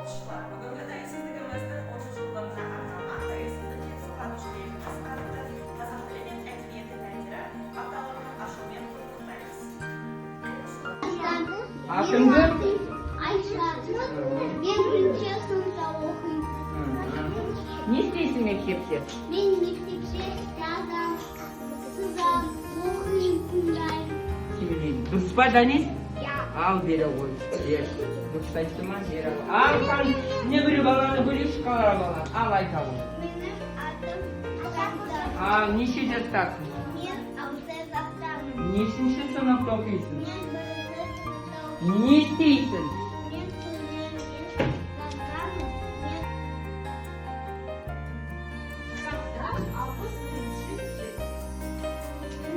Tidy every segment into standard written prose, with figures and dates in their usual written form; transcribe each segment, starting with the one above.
Olmuşlar. Bugün de tayırsızlıkımızda 30 yıllarına arnalgan tayırsızlık sug'orish belgisi sifatida Қазақ тілінен әдебиетті пәндері апталығының ашылуымен құттықтаймыз. Атыңды? Ayşe. Ben birinci sınıfta okuyayım. Ne isteysin mektepte? Ben mektepte yazam, sızam, okuyayım, күндайым. Дұрыс па, Данис? Ya. Ал, бере ғой. Бер. Дұрыс айтты ма? Бере ғой. Ал, сен не біреу баланы бөлек шкалара бала? Ал, айта ғой. Benim adım Azat'tır. Ал, неше жастасың? Ben 6 yaşındayım. Нешінші сыныпта оқисың? Ben birinci sınıfta Не істейсің? Ben söyleyeyim, yazarım.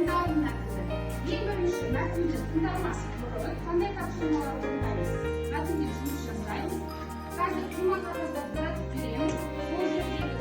тыңдалымдары ең бірінші мәтінді тыңдалмасы туралы қандай тапсырмалар орындаймыз мәтінге жұмыс жасаймыз қазір құма қағазда таратып береміз сол жердегі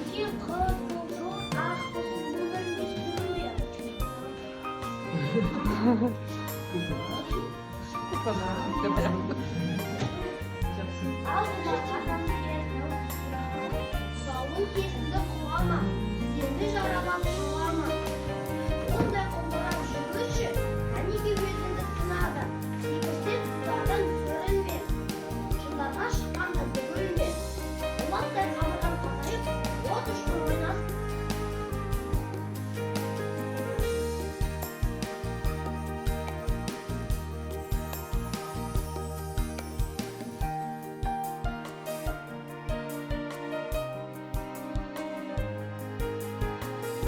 İki kız, uzun, ak, bunların bir sürü ya. Sağlık yerinde kullanma. Yeni arabam kullanma.